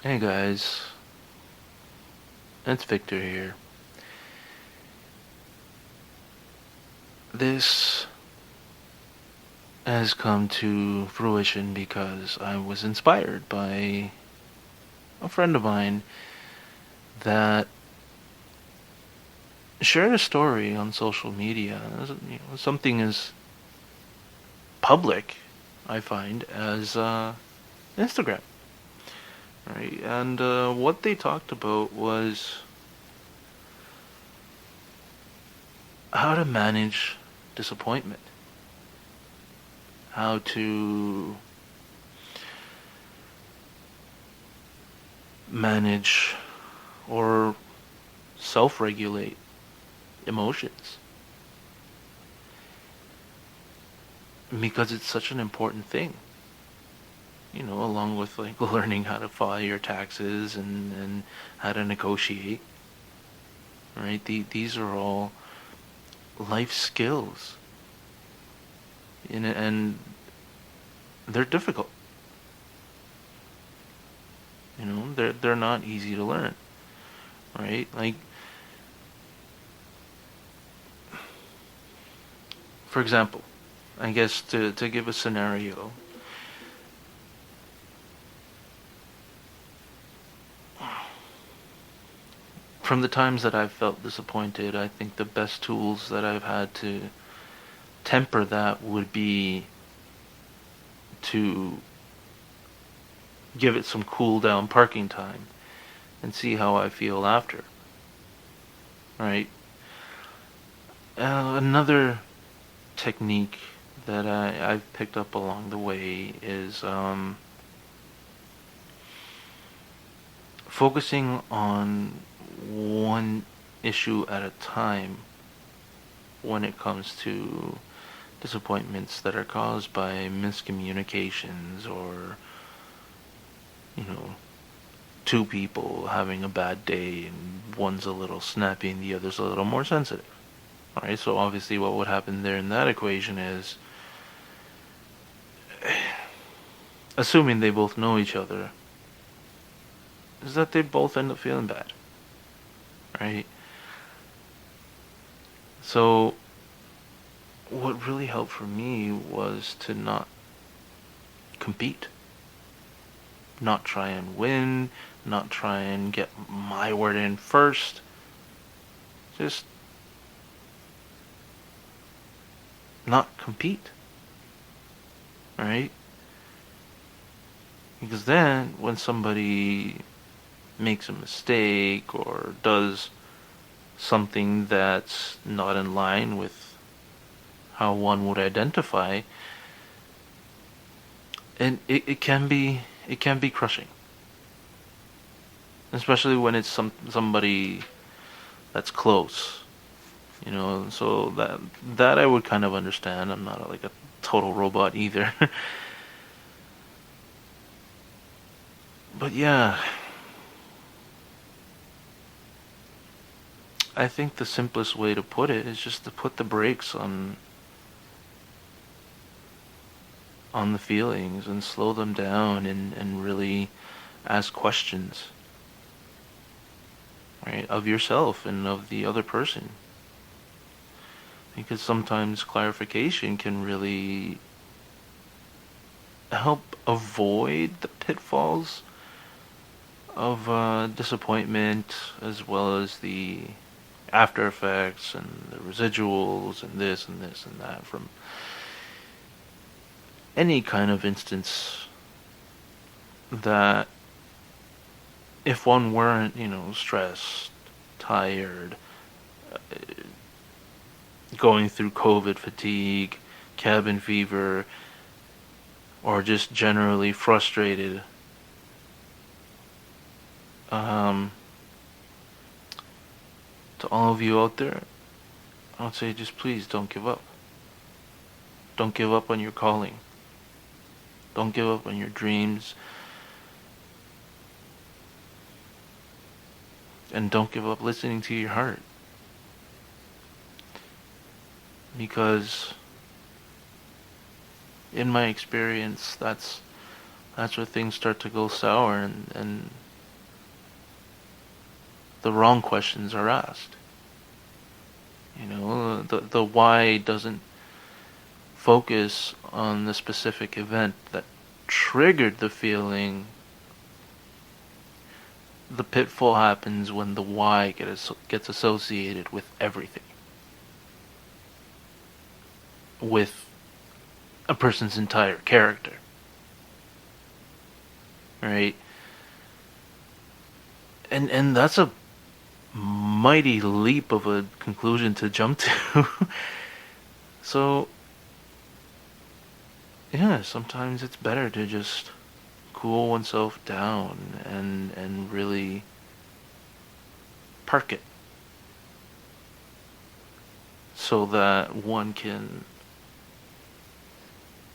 Hey guys, it's Victor here. This has come to fruition because I was inspired by a friend of mine that shared a story on social media. Something as public, I find, as Instagram, right? And what they talked about was how to manage disappointment, how to manage or self regulate emotions because it's such an important thing, along with like learning how to file your taxes and how to negotiate, right? These are all life skills, and they're difficult. They're not easy to learn, right? Like, for example, I guess to give a scenario, from the times that I've felt disappointed, I think the best tools that I've had to temper that would be to give it some cool down parking time and see how I feel after, right? Another technique that I've picked up along the way is focusing on one issue at a time when it comes to disappointments that are caused by miscommunications or, you know, two people having a bad day and one's a little snappy and the other's a little more sensitive. Alright, so obviously what would happen there in that equation is, assuming they both know each other, is that they both end up feeling bad. Right? So what really helped for me was to not compete, not try and win, not try and get my word in first. Just not compete, right? Because then when somebody makes a mistake or does something that's not in line with how one would identify, and it can be crushing, especially when it's somebody that's close. So that I would kind of understand. I'm not like a total robot either. But yeah, I think the simplest way to put it is just to put the brakes on the feelings and slow them down and really ask questions, right, of yourself and of the other person. Because sometimes clarification can really help avoid the pitfalls of disappointment, as well as the after effects and the residuals and this and this and that from any kind of instance that, if one weren't, stressed, tired, uh, going through COVID fatigue, cabin fever, or just generally frustrated, um, to all of you out there, I would say just please don't give up. Don't give up on your calling. Don't give up on your dreams. And don't give up listening to your heart. Because in my experience, that's where things start to go sour, and the wrong questions are asked. The why doesn't focus on the specific event that triggered the feeling. The pitfall happens when the why gets associated with everything, with a person's entire character, right? And that's a mighty leap of a conclusion to jump to. So, yeah, sometimes it's better to just cool oneself down and really park it so that one can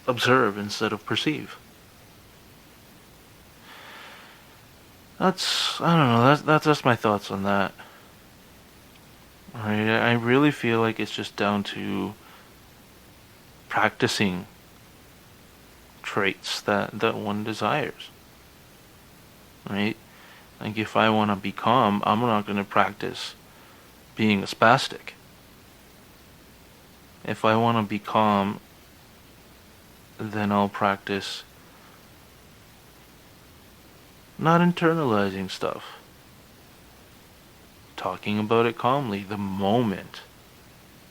observe instead of perceive. I don't know, that's just my thoughts on that. I really feel like it's just down to practicing traits that one desires. Right? Like if I want to be calm, I'm not going to practice being a spastic. If I want to be calm, then I'll practice not internalizing stuff. Talking about it calmly the moment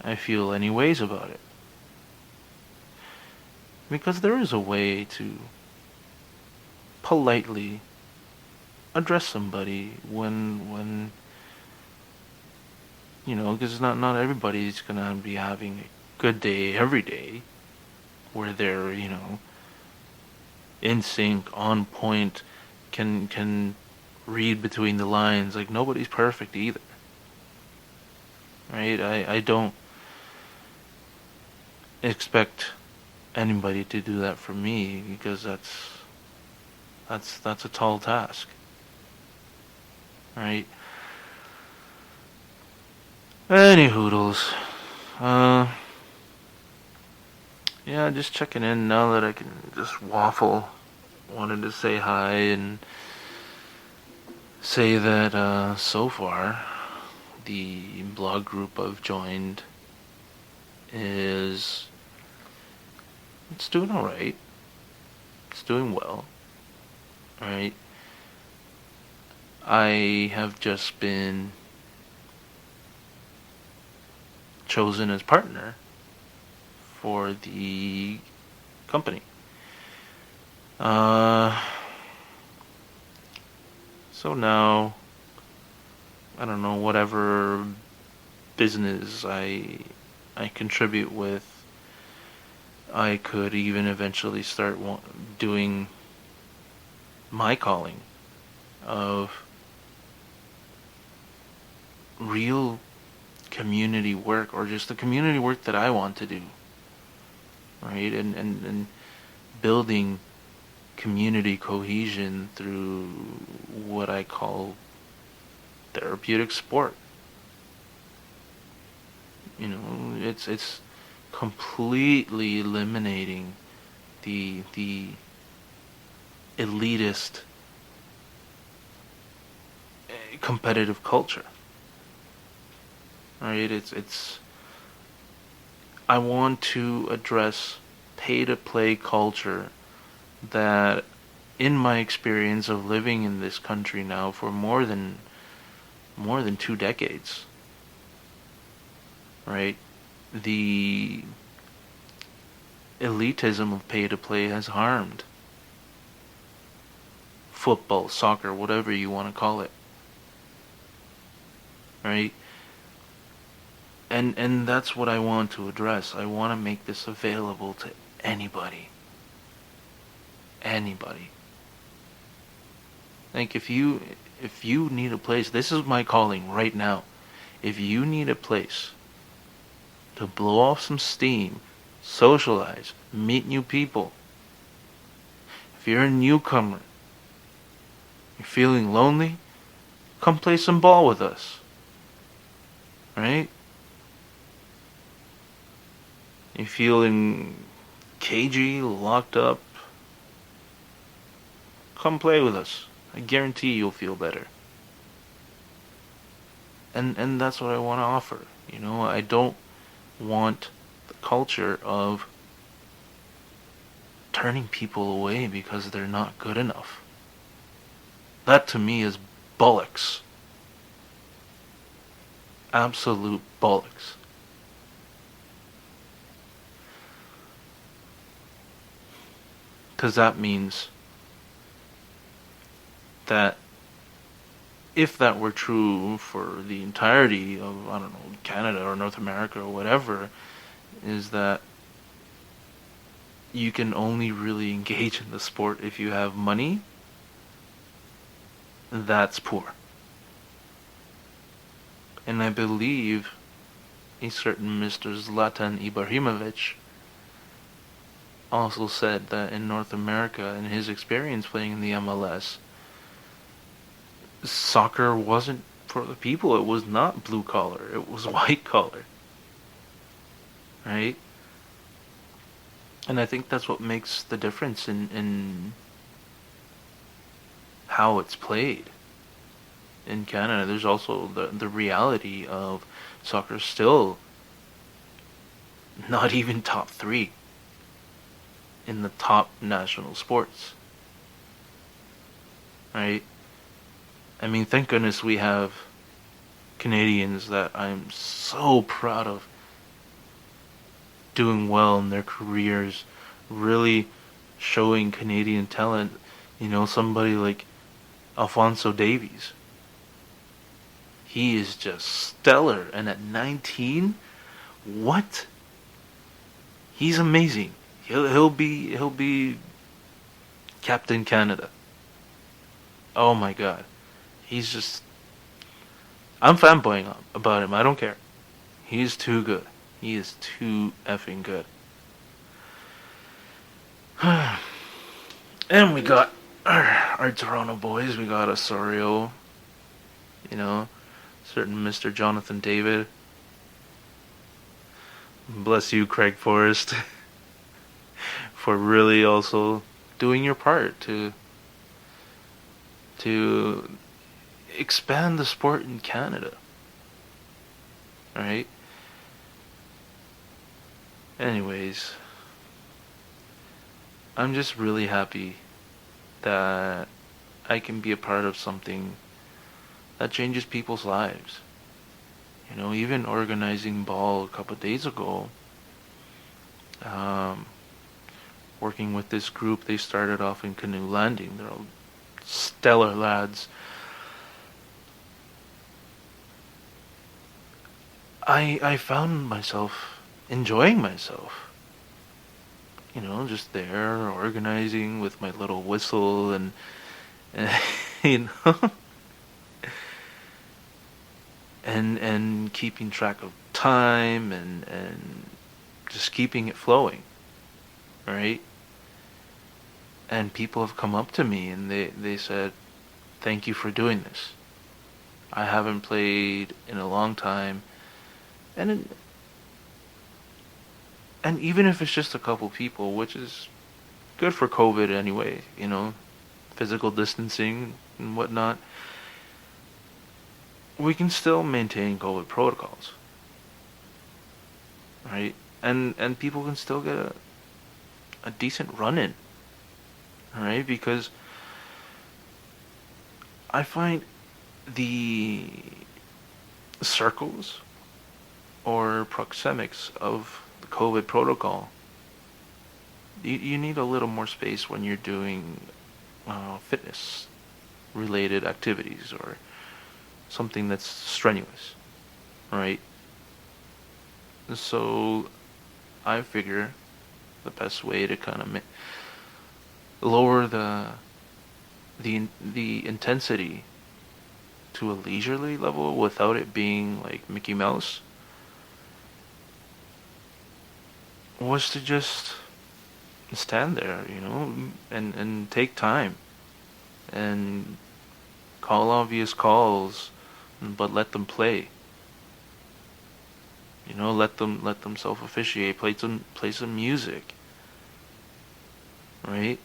I feel any ways about it. Because there is a way to politely address somebody when because not everybody's gonna be having a good day every day, where they're in sync, on point, can read between the lines. Like nobody's perfect either, right? I don't expect anybody to do that for me, because that's a tall task, right? Any hoodles. Yeah, just checking in now that I can just waffle. Wanted to say hi and say that so far the blog group I've joined it's doing alright. It's doing well. Alright. I have just been chosen as partner for the company. So now, I don't know, whatever business I contribute with, I could even eventually start doing my calling of real community work, or just the community work that I want to do, right? And building community cohesion through what I call therapeutic sport. It's completely eliminating the elitist competitive culture. Right? It's I want to address pay to play culture that, in my experience of living in this country now for more than 2 decades, right? The elitism of pay to play has harmed football, soccer, whatever you want to call it. Right? And that's what I want to address. I want to make this available to anybody. Anybody. Like if you need a place, this is my calling right now. If you need a place to blow off some steam, socialize, meet new people. If you're a newcomer, you're feeling lonely, come play some ball with us. Right? You're feeling cagey, locked up, come play with us. I guarantee you'll feel better. And that's what I want to offer. I don't want the culture of turning people away because they're not good enough. That to me is bollocks. Absolute bollocks. Because that means that if that were true for the entirety of, I don't know, Canada or North America or whatever, is that you can only really engage in the sport if you have money, that's poor. And I believe a certain Mr. Zlatan Ibrahimovic also said that in North America, in his experience playing in the MLS, soccer wasn't for the people. It was not blue collar. It was white collar. Right? And I think that's what makes the difference in how it's played in Canada. There's also the reality of soccer still not even top 3 in the top national sports. Right? I mean, thank goodness we have Canadians that I'm so proud of doing well in their careers, really showing Canadian talent. Somebody like Alphonso Davies. He is just stellar, and at 19, what? He's amazing. He'll be Captain Canada. Oh my God. He's just... I'm fanboying about him. I don't care. He's too good. He is too effing good. And we got our Toronto boys. We got Osorio. Certain Mr. Jonathan David. Bless you, Craig Forrest, for really also doing your part to expand the sport in Canada. Right? Anyways, I'm just really happy that I can be a part of something that changes people's lives. Even organizing ball a couple of days ago, working with this group, they started off in Canoe Landing. They're all stellar lads. I found myself enjoying myself. Just there organizing with my little whistle and you know, and keeping track of time and just keeping it flowing, right? And people have come up to me and they said, "Thank you for doing this. I haven't played in a long time." And even if it's just a couple people, which is good for COVID anyway, physical distancing and whatnot, we can still maintain COVID protocols, right? And people can still get a decent run in, right? Because I find the circles or proxemics of the COVID protocol, you need a little more space when you're doing fitness related activities or something that's strenuous, right? So I figure the best way to kind of lower the intensity to a leisurely level without it being like Mickey Mouse was to just stand there, and take time and call obvious calls, but let them play. Let them self officiate, play some music, right?